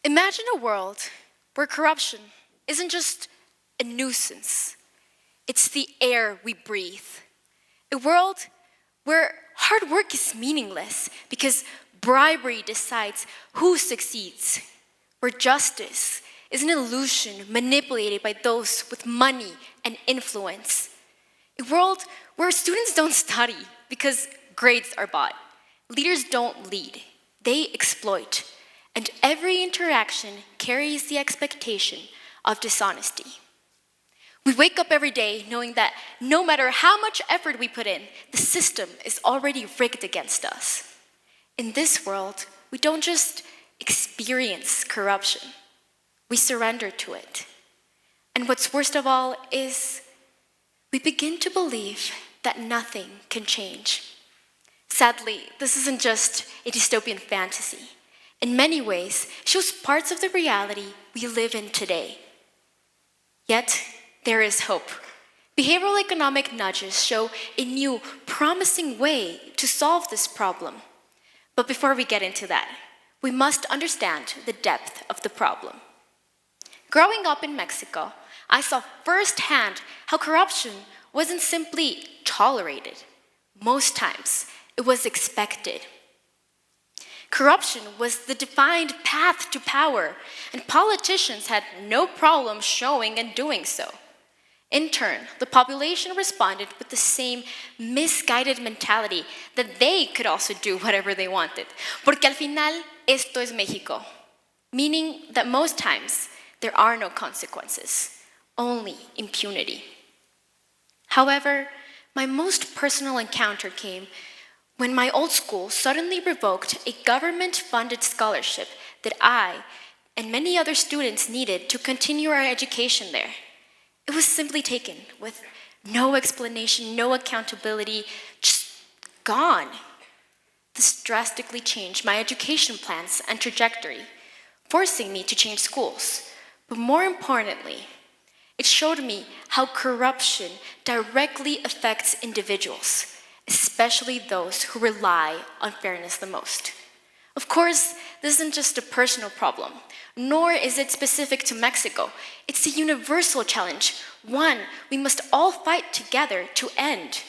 Imagine a world where corruption isn't just a nuisance, it's the air we breathe. A world where hard work is meaningless because bribery decides who succeeds, where justice is an illusion manipulated by those with money and influence. A world where students don't study because grades are bought. Leaders don't lead, they exploit. And every interaction carries the expectation of dishonesty. We wake up every day knowing that no matter how much effort we put in, the system is already rigged against us. In this world, we don't just experience corruption, we surrender to it. And what's worst of all is we begin to believe that nothing can change. Sadly, this isn't just a dystopian fantasy. In many ways, it shows parts of the reality we live in today. Yet, there is hope. Behavioral economic nudges show a new, promising way to solve this problem. But before we get into that, we must understand the depth of the problem. Growing up in Mexico, I saw firsthand how corruption wasn't simply tolerated. Most times, it was expected. Corruption was the defined path to power, and politicians had no problem showing and doing so. In turn, the population responded with the same misguided mentality that they could also do whatever they wanted. Porque al final, esto es México. Meaning that most times, there are no consequences, only impunity. However, my most personal encounter came when my old school suddenly revoked a government-funded scholarship that I and many other students needed to continue our education there. It was simply taken with no explanation, no accountability, just gone. This drastically changed my education plans and trajectory, forcing me to change schools. But more importantly, it showed me how corruption directly affects individuals, especially those who rely on fairness the most. Of course, this isn't just a personal problem, nor is it specific to Mexico. It's a universal challenge, one we must all fight together to end.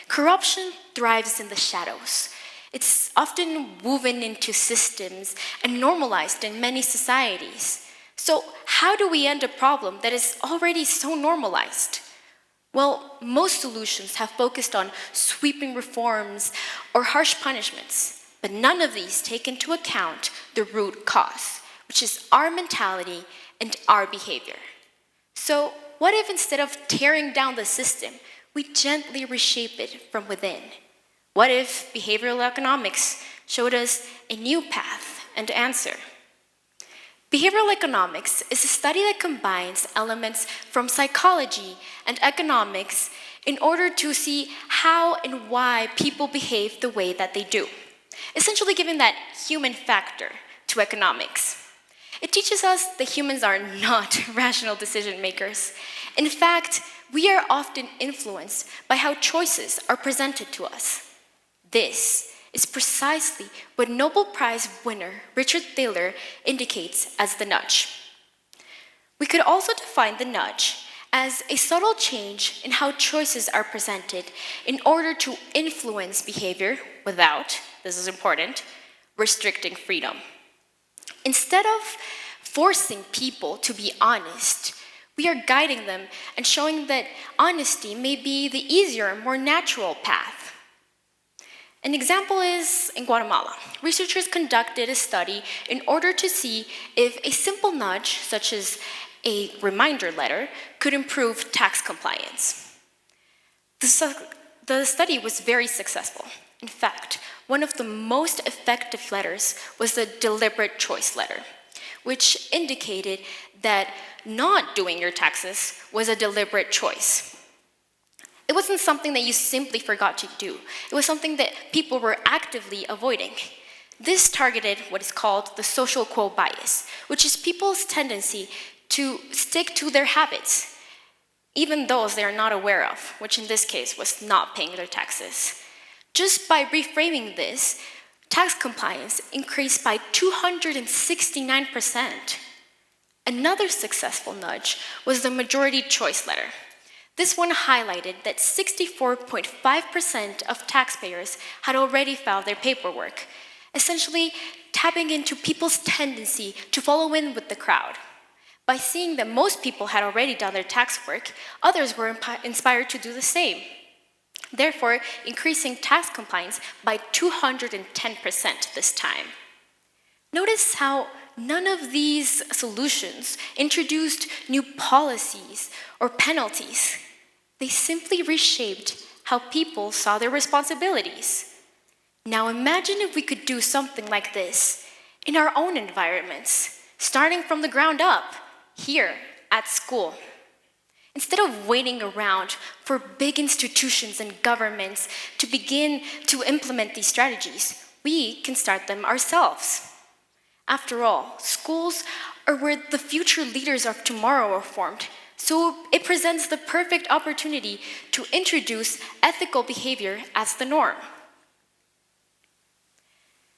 Corruption thrives in the shadows. It's often woven into systems and normalized in many societies. So how do we end a problem that is already so normalized? Well, most solutions have focused on sweeping reforms or harsh punishments, but none of these take into account the root cause, which is our mentality and our behavior. So what if instead of tearing down the system, we gently reshape it from within? What if behavioral economics showed us a new path and answer? Behavioral economics is a study that combines elements from psychology and economics in order to see how and why people behave the way that they do, essentially giving that human factor to economics. It teaches us that humans are not rational decision makers. In fact, we are often influenced by how choices are presented to us. This is precisely what Nobel Prize winner Richard Thaler indicates as the nudge. We could also define the nudge as a subtle change in how choices are presented in order to influence behavior without, this is important, restricting freedom. Instead of forcing people to be honest, we are guiding them and showing that honesty may be the easier and more natural path. An example is in Guatemala. Researchers conducted a study in order to see if a simple nudge, such as a reminder letter, could improve tax compliance. The study was very successful. In fact, one of the most effective letters was the deliberate choice letter, which indicated that not doing your taxes was a deliberate choice. It wasn't something that you simply forgot to do. It was something that people were actively avoiding. This targeted what is called the social quo bias, which is people's tendency to stick to their habits, even those they are not aware of, which in this case was not paying their taxes. Just by reframing this, Tax compliance increased by 269%. Another successful nudge was the majority choice letter. This one highlighted that 64.5% of taxpayers had already filed their paperwork, essentially tapping into people's tendency to follow in with the crowd. By seeing that most people had already done their tax work, others were inspired to do the same, therefore increasing tax compliance by 210% this time. Notice how none of these solutions introduced new policies or penalties. They simply reshaped how people saw their responsibilities. Now imagine if we could do something like this in our own environments, starting from the ground up, here at school. Instead of waiting around for big institutions and governments to begin to implement these strategies, we can start them ourselves. After all, schools are where the future leaders of tomorrow are formed, so it presents the perfect opportunity to introduce ethical behavior as the norm.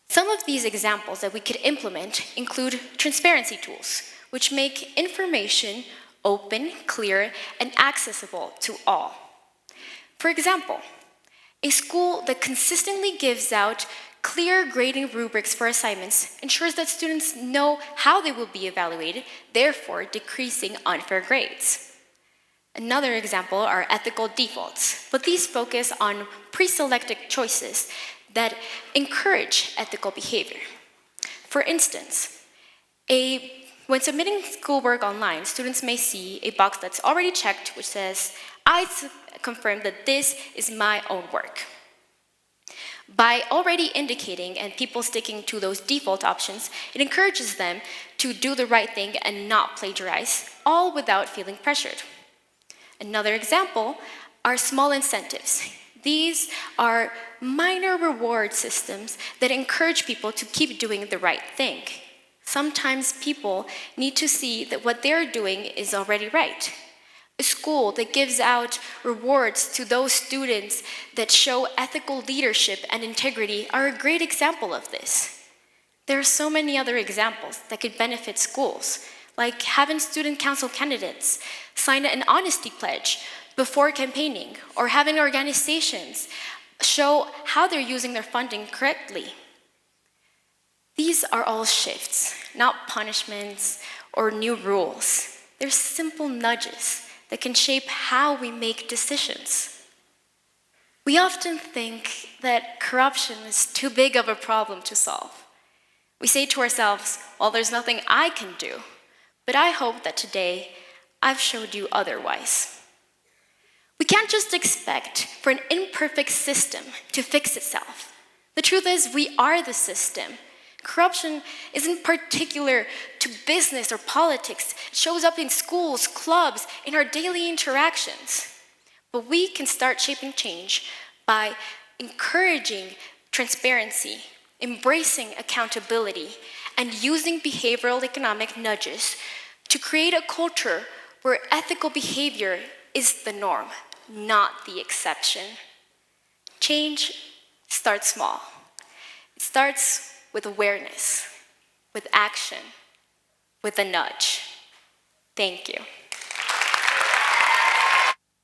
Some of these examples that we could implement include transparency tools, which make information open, clear, and accessible to all. For example, a school that consistently gives out clear grading rubrics for assignments ensures that students know how they will be evaluated, therefore decreasing unfair grades. Another example are ethical defaults, but these focus on pre-selected choices that encourage ethical behavior. For instance, when submitting schoolwork online, students may see a box that's already checked which says, "I confirm that this is my own work." By already indicating and people sticking to those default options, it encourages them to do the right thing and not plagiarize, all without feeling pressured. Another example are small incentives. These are minor reward systems that encourage people to keep doing the right thing. Sometimes people need to see that what they're doing is already right. A school that gives out rewards to those students that show ethical leadership and integrity are a great example of this. There are so many other examples that could benefit schools, like having student council candidates sign an honesty pledge before campaigning, or having organizations show how they're using their funding correctly. These are all shifts, not punishments or new rules. They're simple nudges that can shape how we make decisions. We often think that corruption is too big of a problem to solve. We say to ourselves, well, there's nothing I can do. But I hope that today I've showed you otherwise. We can't just expect for an imperfect system to fix itself. The truth is, we are the system. Corruption isn't particular to business or politics. It shows up in schools, clubs, in our daily interactions. But we can start shaping change by encouraging transparency, embracing accountability, and using behavioral economic nudges to create a culture where ethical behavior is the norm, not the exception. Change starts small. It starts with awareness, with action, with a nudge. Thank you.